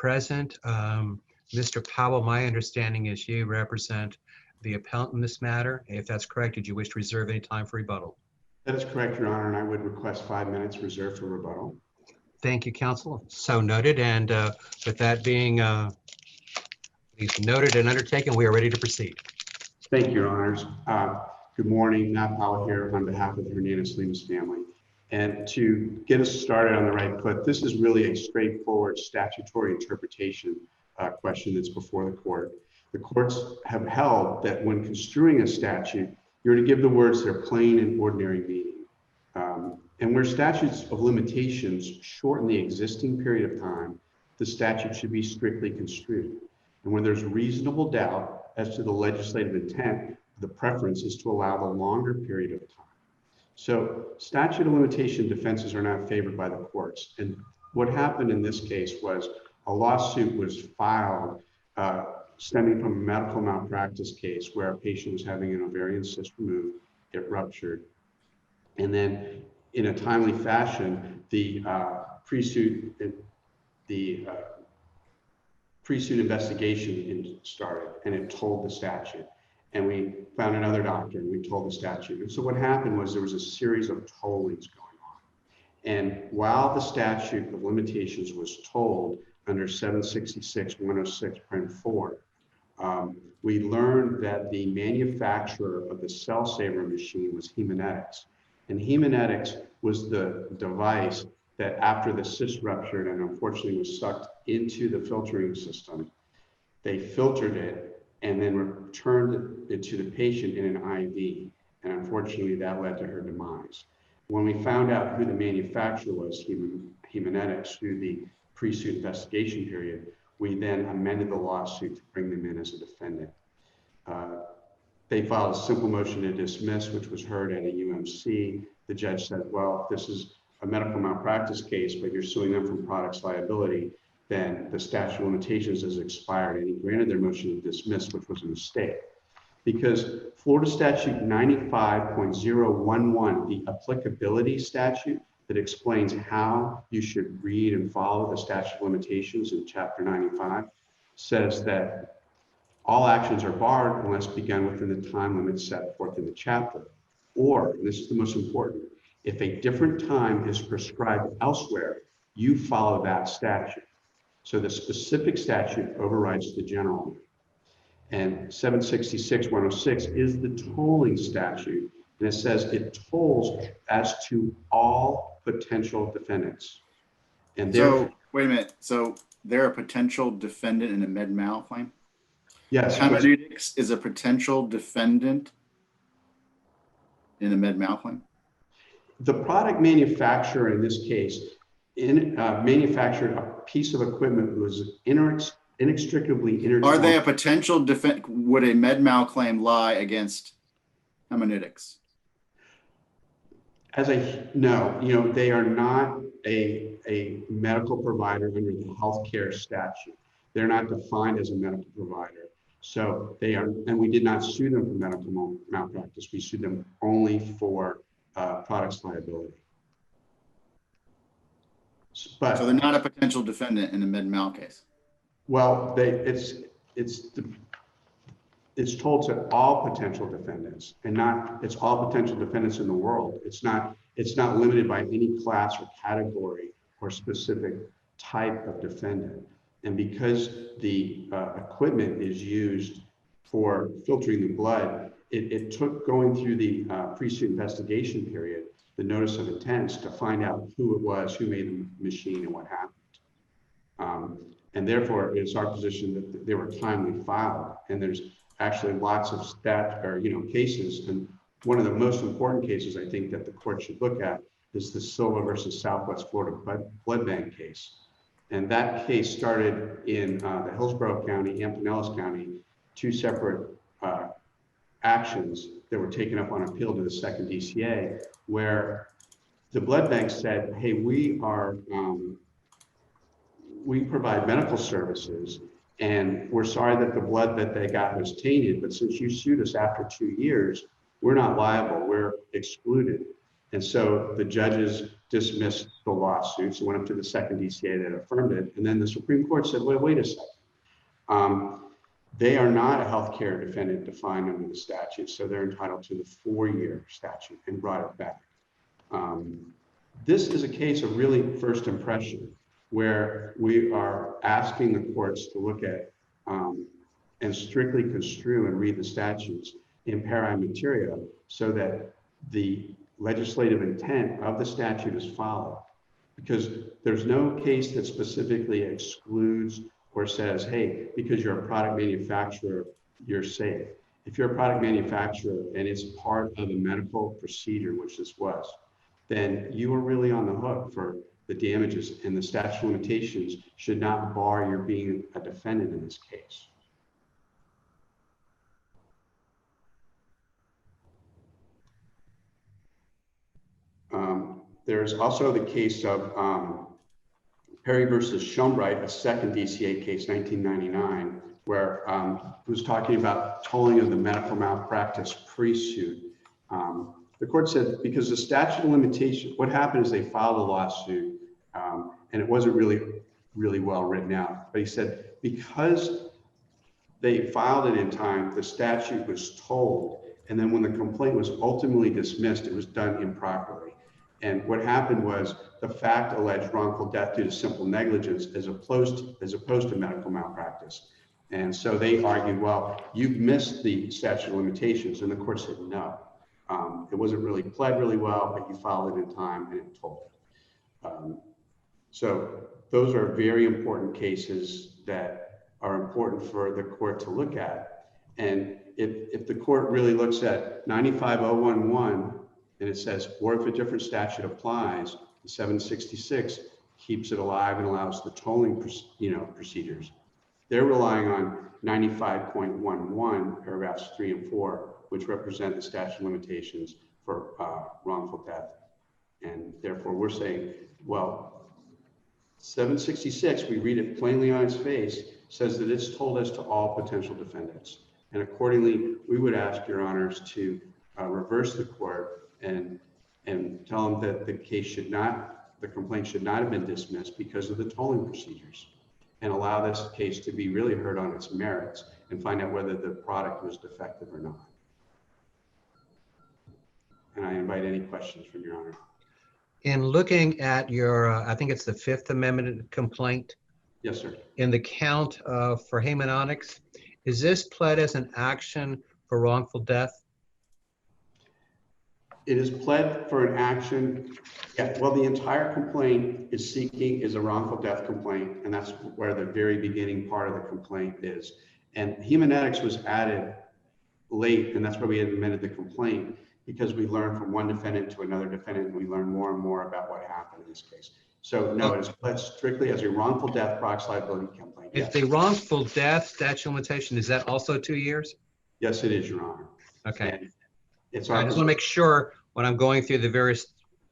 present. Mr. Powell, my understanding is you represent the appellant in this matter. If that's correct, did you wish to reserve any time for rebuttal? That is correct, Your Honor, and I would request 5 minutes reserved for rebuttal. Thank you, counsel. So noted. And with that being noted and undertaken, we are ready to proceed. Thank you, Your Honors. Good morning. Matt Powell here on behalf of the Hernandez-Lemus family. And to get us started on the right foot, this is really a straightforward statutory interpretation question that's before the court. The courts have held that when construing a statute, you're to give the words their plain and ordinary meaning. And where statutes of limitations shorten the existing period of time, the statute should be strictly construed. And when there's reasonable doubt as to the legislative intent, the preference is to allow the longer period of time. So statute of limitation defenses are not favored by the courts. And what happened in this case was a lawsuit was filed stemming from a medical malpractice case where a patient was having an ovarian cyst removed, it ruptured. And then in a timely fashion, the pre-suit investigation started, and it told the statute. And we found another doctor and we told the statute. And so what happened was there was a series of tollings going on. And while the statute of limitations was told under 766-106.4, we learned that the manufacturer of the cell saver machine was Haemonetics. And Haemonetics was the device that after the cyst ruptured and unfortunately was sucked into the filtering system, they filtered it and then returned it to the patient in an IV. And unfortunately that led to her demise. When we found out who the manufacturer was, Haemonetics, through the pre-suit investigation period, we then amended the lawsuit to bring them in as a defendant. They filed a simple motion to dismiss, which was heard at a UMC. The judge said, well, this is a medical malpractice case, but you're suing them for products liability, then the statute of limitations has expired. And he granted their motion to dismiss, which was a mistake. Because Florida statute 95.011, the applicability statute that explains how you should read and follow the statute of limitations in chapter 95, says that all actions are barred unless begun within the time limit set forth in the chapter. Or, and this is the most important, if a different time is prescribed elsewhere, you follow that statute. So the specific statute overrides the general. And 766-106 is the tolling statute. And it says it tolls as to all potential defendants. And so, wait a minute. So they're a potential defendant in a med mal claim? Yes. Haemonetics is a potential defendant in a med mal claim? The product manufacturer in this case manufactured a piece of equipment that was inextricably intertwined. Are they a potential defendant? Would a med mal claim lie against Haemonetics? No, they are not a medical provider under the healthcare statute. They're not defined as a medical provider. So they are, and we did not sue them for medical malpractice. We sued them only for products liability. But, so they're not a potential defendant in a med mal case. Well, it's told to all potential defendants, and it's all potential defendants in the world. It's not limited by any class or category or specific type of defendant. And because the equipment is used for filtering the blood, it took going through the pre-suit investigation period, the notice of intent, to find out who it was, who made the machine, and what happened. And therefore, it's our position that they were timely filed. And there's actually lots of cases. And one of the most important cases I think that the court should look at is the Silva versus Southwest Florida blood bank case. And that case started in the Hillsborough County and Pinellas County, two separate actions that were taken up on appeal to the second DCA, where the blood bank said, hey, we provide medical services, and we're sorry that the blood that they got was tainted, but since you sued us after 2 years, we're not liable, we're excluded And so the judges dismissed the lawsuits and went up to the second DCA that affirmed it. And then the Supreme Court said, wait a second. They are not a healthcare defendant defined under the statute, so they're entitled to the 4-year statute and brought it back. This is a case of really first impression, where we are asking the courts to look at and strictly construe and read the statutes in pari materia so that the legislative intent of the statute is followed. Because there's no case that specifically excludes or says, hey, because you're a product manufacturer, you're safe. If you're a product manufacturer and it's part of a medical procedure, which this was, then you are really on the hook for the damages, and the statute of limitations should not bar your being a defendant in this case. There's also the case of Perry versus Schombright, a second DCA case, 1999, where it was talking about tolling of the medical malpractice pre-suit. The court said, because the statute of limitation, what happened is they filed a lawsuit and it wasn't really well written out. But he said, because they filed it in time, the statute was tolled. And then when the complaint was ultimately dismissed, it was done improperly. And what happened was the fact alleged wrongful death due to simple negligence as opposed to medical malpractice. And so they argued, well, you've missed the statute of limitations. And the court said, no, it wasn't really pled really well, but you filed it in time and it tolled. So those are very important cases that are important for the court to look at. And if the court really looks at 95011, and it says, or if a different statute applies, the 766 keeps it alive and allows the tolling procedures. They're relying on 95.11, paragraphs 3 and 4, which represent the statute of limitations for wrongful death. And therefore, we're saying, well, 766, we read it plainly on its face, says that it's told as to all potential defendants. And accordingly, we would ask your honors to reverse the court and tell them that the complaint should not have been dismissed because of the tolling procedures, and allow this case to be really heard on its merits and find out whether the product was defective or not. And I invite any questions from your honor. In looking at your, I think it's the Fifth Amendment complaint. Yes, sir. In the count for Haemononics, is this pled as an action for wrongful death? It is pled for an action. Yeah, well, the entire complaint is a wrongful death complaint, and that's where the very beginning part of the complaint is. And Haemonetics was added late, and that's why we had amended the complaint, because we learned from one defendant to another defendant, and we learned more and more about what happened in this case. So no, it is pled strictly as a wrongful death prox liability complaint. If Yes. the wrongful death statute of limitation, is that also 2 years? Yes, it is, your honor. Okay. And it's I our just want to make sure when I'm going through the various,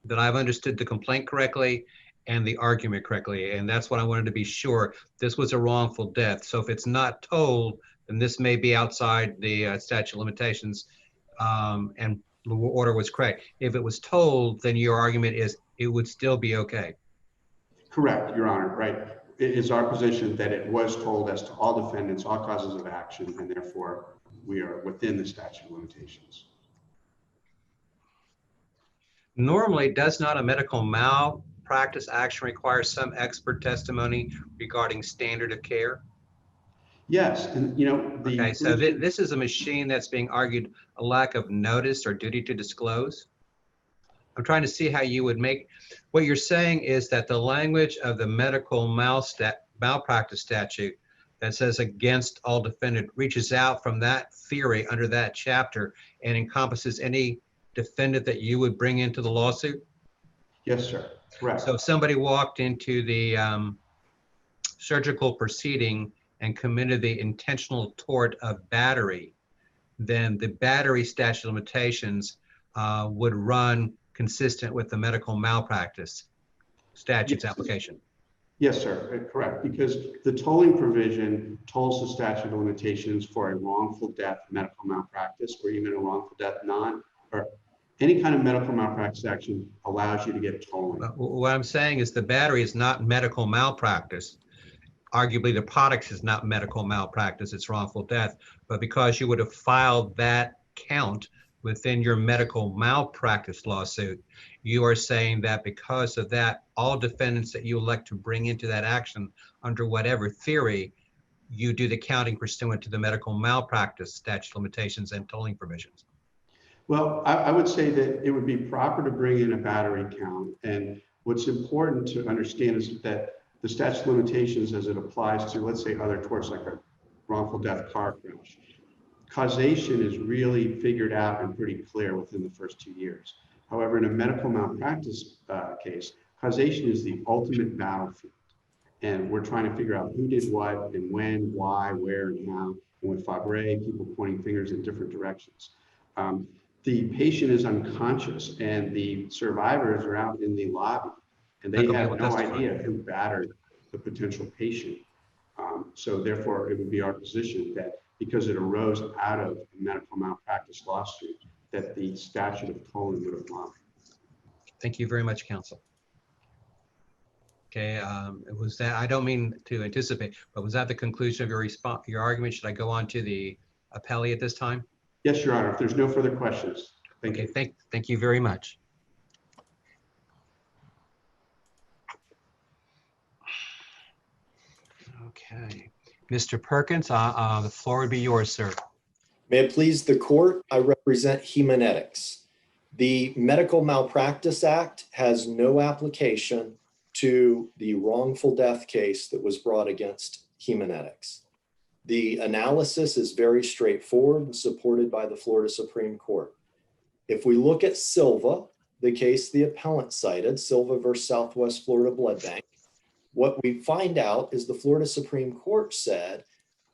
that I've understood the complaint correctly and the argument correctly. And that's what I wanted to be sure. This was a wrongful death. So if it's not told, then this may be outside the statute of limitations, and the order was correct. If it was told, then your argument is it would still be okay. Correct, your honor, right. It is our position that it was told as to all defendants, all causes of action, and therefore we are within the statute of limitations. Normally, does not a medical malpractice action require some expert testimony regarding standard of care? Yes, and you know, Okay, so this is a machine that's being argued a lack of notice or duty to disclose. I'm trying to see how you would make, what you're saying is that the language of the medical malpractice statute that says against all defendant reaches out from that theory under that chapter and encompasses any defendant that you would bring into the lawsuit? Yes, sir, correct. So if somebody walked into the surgical proceeding and committed the intentional tort of battery, then the battery statute of limitations would run consistent with the medical malpractice statute's application. Yes, sir, correct. Because the tolling provision tolls the statute of limitations for a wrongful death medical malpractice, or even a wrongful death Any kind of medical malpractice action allows you to get tolling. What I'm saying is the battery is not medical malpractice. Arguably, the products is not medical malpractice, it's wrongful death. But because you would have filed that count within your medical malpractice lawsuit, you are saying that because of that, all defendants that you elect to bring into that action under whatever theory, you do the counting pursuant to the medical malpractice statute of limitations and tolling provisions. Well, I would say that it would be proper to bring in a battery count. And what's important to understand is that the statute of limitations as it applies to, let's say, other torts like a wrongful death car crash, causation is really figured out and pretty clear within the first 2 years. However, in a medical malpractice case, causation is the ultimate battlefield. And we're trying to figure out who did what and when, why, where, and how. And with Fabre, people pointing fingers in different directions. The patient is unconscious and the survivors are out in the lobby and they have no idea who battered the potential patient. So therefore, it would be our position that because it arose out of a medical malpractice lawsuit, that the statute of tolling would apply. Thank you very much, counsel. Okay, was that, I don't mean to anticipate, but was that the conclusion of your response, your argument? Should I go on to the appellee at this time? Yes, Your Honor. If there's no further questions, thank you. Thank you very much. Okay, Mr. Perkins, the floor would be yours, sir. May it please the court, I represent Hemanetics. The Medical Malpractice Act has no application to the wrongful death case that was brought against Hemanetics. The analysis is very straightforward and supported by the Florida Supreme Court. If we look at Silva, the case the appellant cited, Silva versus Southwest Florida Blood Bank, what we find out is the Florida Supreme Court said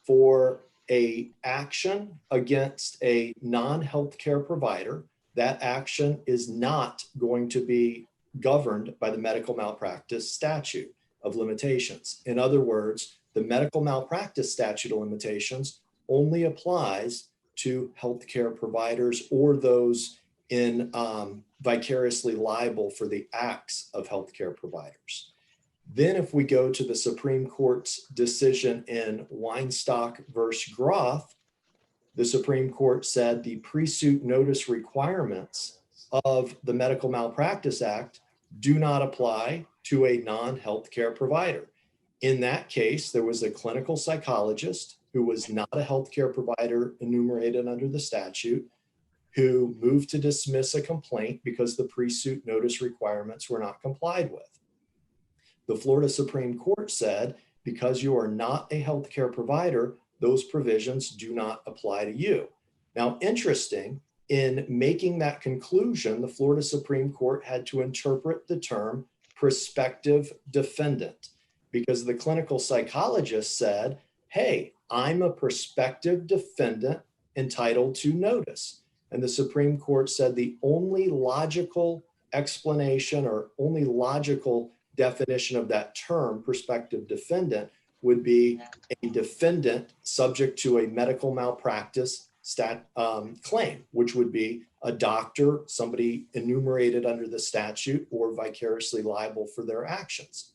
for a action against a non-healthcare provider, that action is not going to be governed by the medical malpractice statute of limitations. In other words, the medical malpractice statute of limitations only applies to healthcare providers or those in vicariously liable for the acts of healthcare providers. Then if we go to the Supreme Court's decision in Weinstock versus Groth, the Supreme Court said the pre-suit notice requirements of the Medical Malpractice Act do not apply to a non-healthcare provider. In that case, there was a clinical psychologist who was not a healthcare provider enumerated under the statute, who moved to dismiss a complaint because the pre-suit notice requirements were not complied with. The Florida Supreme Court said, because you are not a healthcare provider, those provisions do not apply to you. Now, interesting, in making that conclusion, the Florida Supreme Court had to interpret the term prospective defendant, because the clinical psychologist said, hey, I'm a prospective defendant entitled to notice. And the Supreme Court said the only logical explanation or only logical definition of that term, prospective defendant, would be a defendant subject to a medical malpractice claim, which would be a doctor, somebody enumerated under the statute or vicariously liable for their actions.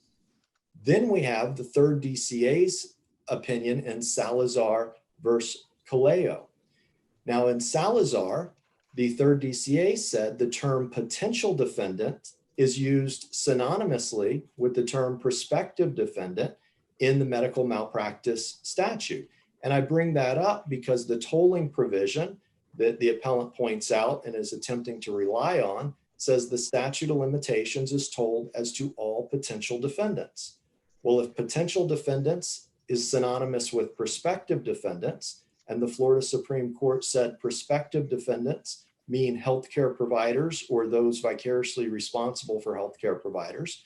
Then we have the third DCA's opinion in Salazar versus Caleo. Now in Salazar, the third DCA said the term potential defendant is used synonymously with the term prospective defendant in the medical malpractice statute. And I bring that up because the tolling provision that the appellant points out and is attempting to rely on says the statute of limitations is told as to all potential defendants. Well, if potential defendants is synonymous with prospective defendants, and the Florida Supreme Court said prospective defendants mean healthcare providers or those vicariously responsible for healthcare providers,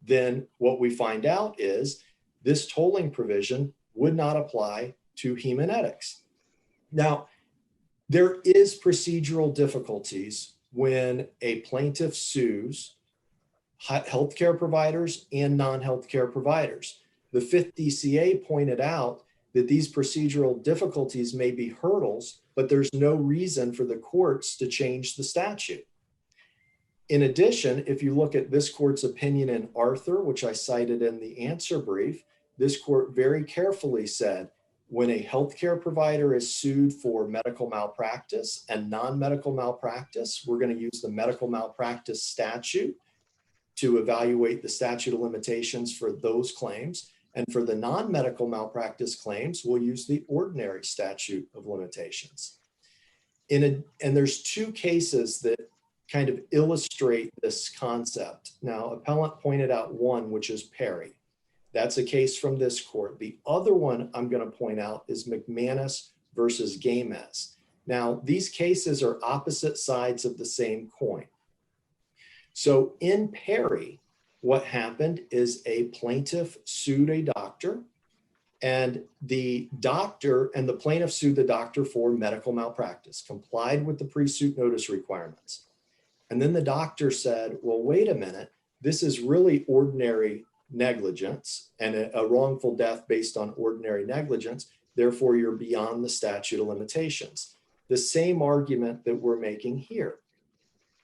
then what we find out is this tolling provision would not apply to Hemanetics. Now, there is procedural difficulties when a plaintiff sues healthcare providers and non-healthcare providers. The fifth DCA pointed out that these procedural difficulties may be hurdles, but there's no reason for the courts to change the statute. In addition, if you look at this court's opinion in Arthur, which I cited in the answer brief, this court very carefully said, when a healthcare provider is sued for medical malpractice and non-medical malpractice, we're going to use the medical malpractice statute to evaluate the statute of limitations for those claims. And for the non-medical malpractice claims, we'll use the ordinary statute of limitations. And there's two cases that kind of illustrate this concept. Now, appellant pointed out one, which is Perry. That's a case from this court. The other one I'm going to point out is McManus versus Gamez. Now, these cases are opposite sides of the same coin. So in Perry, what happened is a plaintiff sued a doctor, and the plaintiff sued the doctor for medical malpractice, complied with the pre-suit notice requirements. And then the doctor said, well, wait a minute, this is really ordinary negligence and a wrongful death based on ordinary negligence. Therefore, you're beyond the statute of limitations. The same argument that we're making here.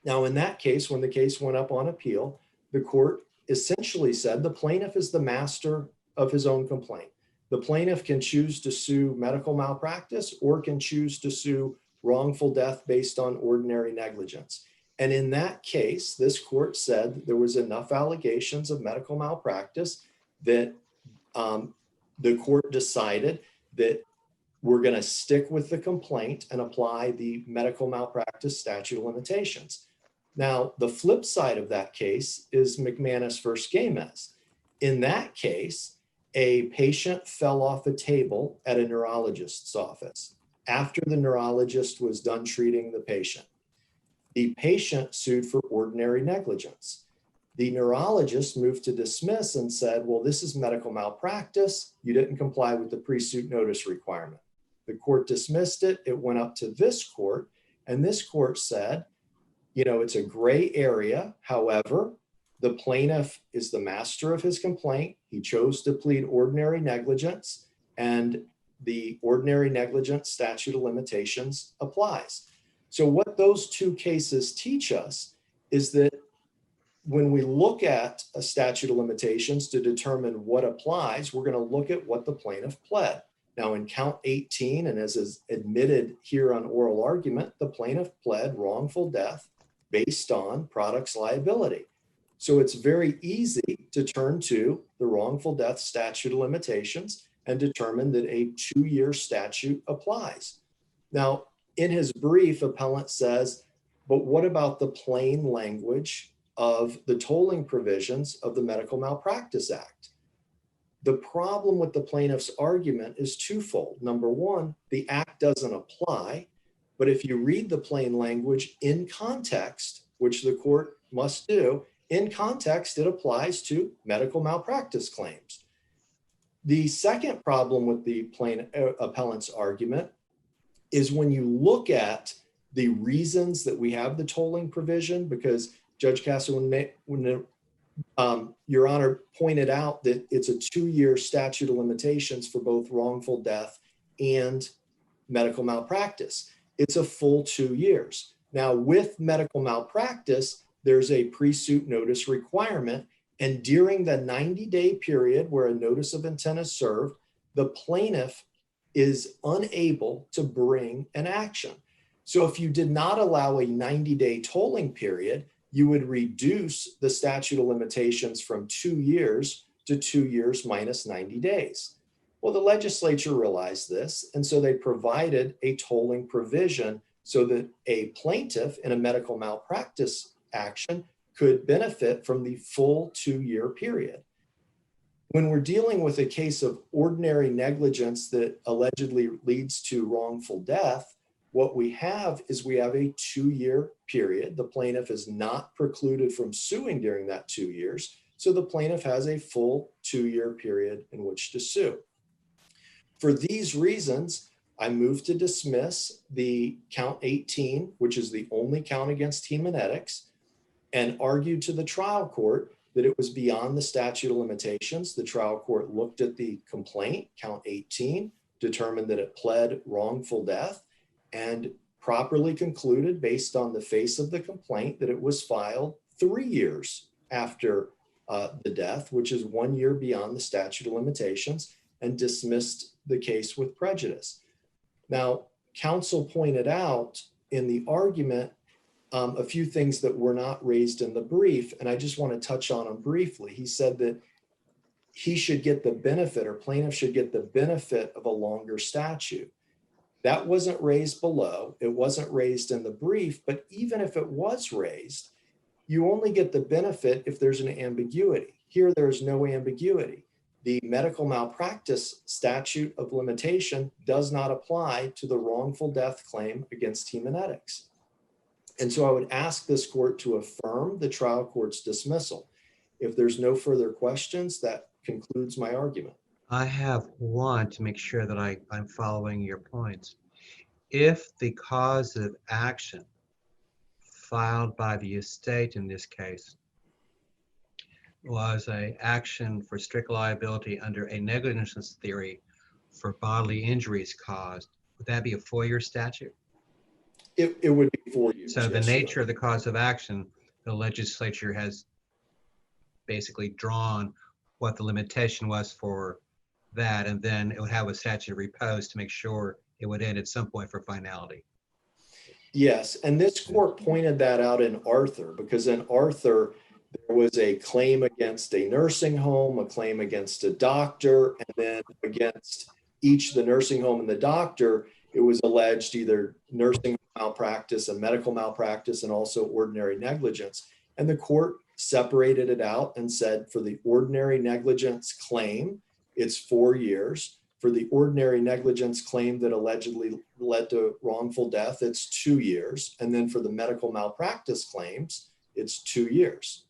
Now, in that case, when the case went up on appeal, the court essentially said the plaintiff is the master of his own complaint. The plaintiff can choose to sue medical malpractice or can choose to sue wrongful death based on ordinary negligence. And in that case, this court said there was enough allegations of medical malpractice that the court decided that we're going to stick with the complaint and apply the medical malpractice statute of limitations. Now, the flip side of that case is McManus versus Gamez. In that case, a patient fell off a table at a neurologist's office after the neurologist was done treating the patient. The patient sued for ordinary negligence. The neurologist moved to dismiss and said, well, this is medical malpractice. You didn't comply with the pre-suit notice requirement. The court dismissed it. It went up to this court, and this court said, it's a gray area. However, the plaintiff is the master of his complaint. He chose to plead ordinary negligence, and the ordinary negligence statute of limitations applies. So what those two cases teach us is that when we look at a statute of limitations to determine what applies, we're going to look at what the plaintiff pled. Now, in count 18, and as is admitted here on oral argument, the plaintiff pled wrongful death based on products liability. So it's very easy to turn to the wrongful death statute of limitations and determine that a 2-year statute applies. Now, in his brief, appellant says, but what about the plain language of the tolling provisions of the Medical Malpractice Act? The problem with the plaintiff's argument is twofold. Number one, the act doesn't apply, but if you read the plain language in context, which the court must do, in context, it applies to medical malpractice claims. The second problem with the appellant's argument is when you look at the reasons that we have the tolling provision, because Judge Castro, Your Honor pointed out that it's a 2-year statute of limitations for both wrongful death and medical malpractice. It's a full 2 years. Now, with medical malpractice, there's a pre-suit notice requirement, and during the 90-day period where a notice of intent is served, the plaintiff is unable to bring an action. So if you did not allow a 90-day tolling period, you would reduce the statute of limitations from 2 years to 2 years minus 90 days. Well, the legislature realized this, and so they provided a tolling provision so that a plaintiff in a medical malpractice action could benefit from the full 2-year period. When we're dealing with a case of ordinary negligence that allegedly leads to wrongful death, what we have is we have a 2-year period. The plaintiff is not precluded from suing during that 2 years, so the plaintiff has a full 2-year period in which to sue. For these reasons, I move to dismiss the count 18, which is the only count against Hemonetics, and argued to the trial court that it was beyond the statute of limitations. The trial court looked at the complaint, count 18, determined that it pled wrongful death, and properly concluded based on the face of the complaint that it was filed 3 years after the death, which is 1 year beyond the statute of limitations, and dismissed the case with prejudice. Now, counsel pointed out in the argument a few things that were not raised in the brief, and I just want to touch on them briefly. He said that he should get the benefit, or plaintiff should get the benefit of a longer statute. That wasn't raised below. It wasn't raised in the brief, but even if it was raised, you only get the benefit if there's an ambiguity. Here, there's no ambiguity. The medical malpractice statute of limitation does not apply to the wrongful death claim against Haemonetics. And so I would ask this court to affirm the trial court's dismissal. If there's no further questions, that concludes my argument. I have one to make sure that I'm following your points. If the cause of action filed by the estate in this case was an action for strict liability under a negligence theory for bodily injuries caused, would that be a 4-year statute? It would be 4 years. So the yes, nature sir. of the cause of action, the legislature has basically drawn what the limitation was for that, and then it would have a statute of repose to make sure it would end at some point for finality. Yes, and this court pointed that out in Arthur, because in Arthur, there was a claim against a nursing home, a claim against a doctor, and then against each the nursing home and the doctor, it was alleged either nursing malpractice and medical malpractice and also ordinary negligence. And the court separated it out and said for the ordinary negligence claim, it's 4 years. For the ordinary negligence claim that allegedly led to wrongful death, it's 2 years. And then for the medical malpractice claims, it's 2 years.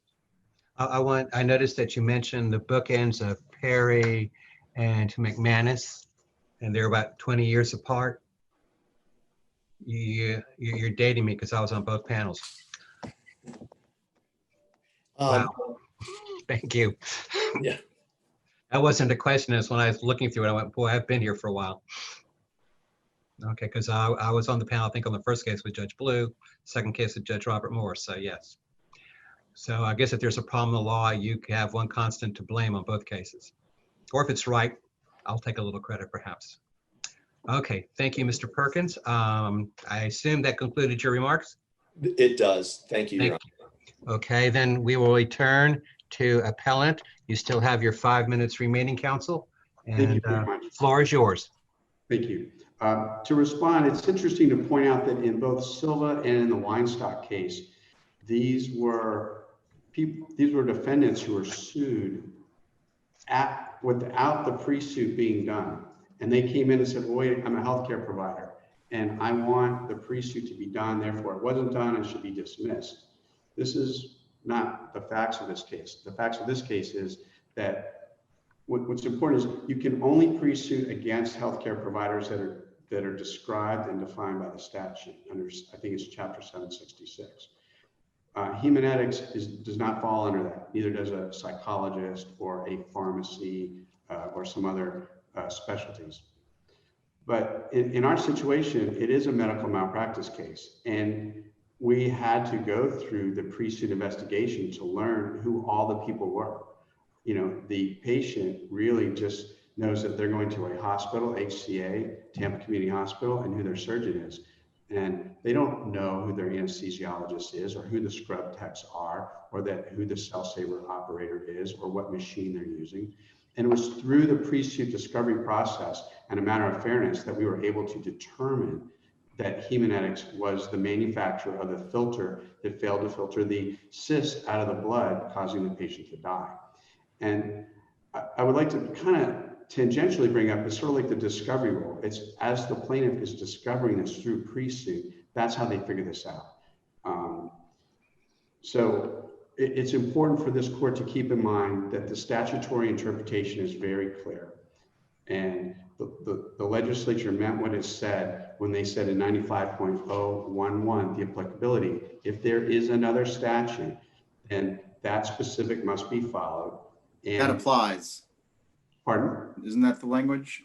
I noticed that you mentioned the bookends of Perry and McManus, and they're about 20 years apart. You're dating me because I was on both panels. Wow. Thank you. Yeah. That wasn't a question. It's when I was looking through it, I went, boy, I've been here for a while. Okay, because I was on the panel, I think on the first case with Judge Blue, second case with Judge Robert Moore, so yes. So I guess if there's a problem in the law, you have one constant to blame on both cases. Or if it's right, I'll take a little credit perhaps. Okay, thank you, Mr. Perkins. I assume that concluded your remarks? It does. Thank you, Your Honor. Okay, then we will return to appellant. You still have your 5 minutes remaining, counsel, and floor is yours. Thank you. To respond, it's interesting to point out that in both Silva and in the Weinstock case, these were defendants who were sued without the pre-suit being done. And they came in and said, well, wait, I'm a healthcare provider and I want the pre-suit to be done. Therefore, it wasn't done and should be dismissed. This is not the facts of this case. The facts of this case is that what's important is you can only pre-suit against healthcare providers that are described and defined by the statute under, I think it's chapter 766. Haemonetics does not fall under that. Neither does a psychologist or a pharmacy or some other specialties. But in our situation, it is a medical malpractice case. And we had to go through the pre-suit investigation to learn who all the people were. You know, the patient really just knows that they're going to a hospital, HCA, Tampa Community Hospital, and who their surgeon is. And they don't know who their anesthesiologist is or who the scrub techs are or who the cell saver operator is or what machine they're using. And it was through the pre-suit discovery process and a matter of fairness that we were able to determine that Haemonetics was the manufacturer of the filter that failed to filter the cyst out of the blood, causing the patient to die. And I would like to kind of tangentially bring up, it's sort of like the discovery rule. It's as the plaintiff is discovering this through pre-suit, that's how they figure this out. So it's important for this court to keep in mind that the statutory interpretation is very clear. And the legislature meant what it said when they said in 95.011, the applicability. If there is another statute, then that specific must be followed. And that applies. Pardon? Isn't that the language?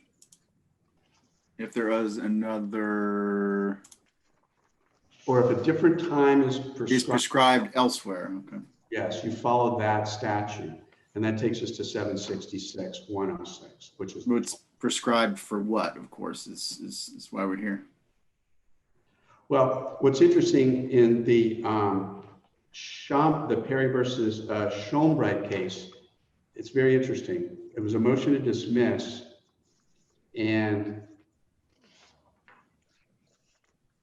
If there is another, or if a different time is Is prescribed elsewhere. Okay. yes, you follow that statute. And that takes us to 766-106, which is What's prescribed for what, of course, is why we're here. well, what's interesting in the Perry versus Schombright case, it's very interesting. It was a motion to dismiss, and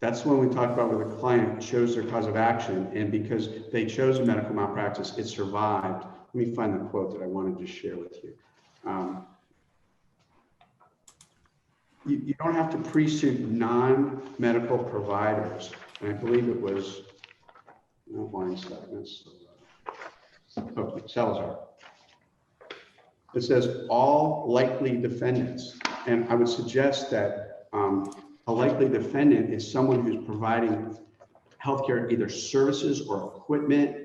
that's when we talked about where the client chose their cause of action, and because they chose a medical malpractice, it survived. Let me find the quote that I wanted to share with you. You don't have to pre-suit non-medical providers. And I believe it was, no blind segments. Okay, Salazar. It says all likely defendants. And I would suggest that a likely defendant is someone who's providing healthcare, either services or equipment,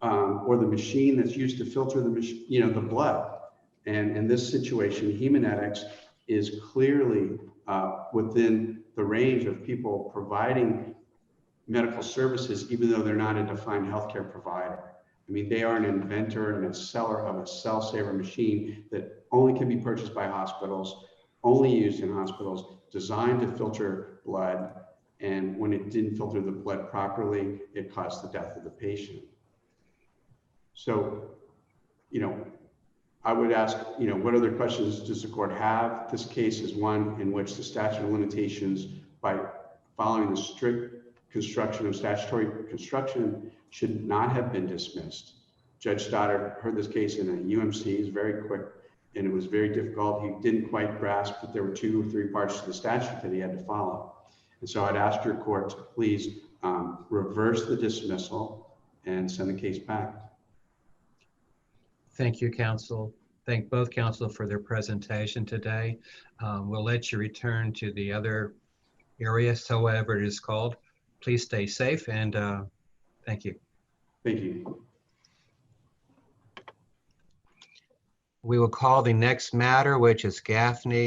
or the machine that's used to filter the blood. And in this situation, Haemonetics is clearly within the range of people providing medical services, even though they're not a defined healthcare provider. I mean, they are an inventor and a seller of a cell saver machine that only can be purchased by hospitals, only used in hospitals, designed to filter blood. And when it didn't filter the blood properly, it caused the death of the patient. So, I would ask, what other questions does the court have? This case is one in which the statute of limitations, by following the strict construction of statutory construction, should not have been dismissed. Judge Stoddard heard this case in a UMC. He's very quick, and it was very difficult. He didn't quite grasp that there were 2 or 3 parts to the statute that he had to follow. And so I'd ask your court to please reverse the dismissal and send the case back. Thank you, counsel. Thank both counsel for their presentation today. We'll let you return to the other area, so whatever it is called. Please stay safe, and thank you. Thank you. We will call the next matter, which is Gaffney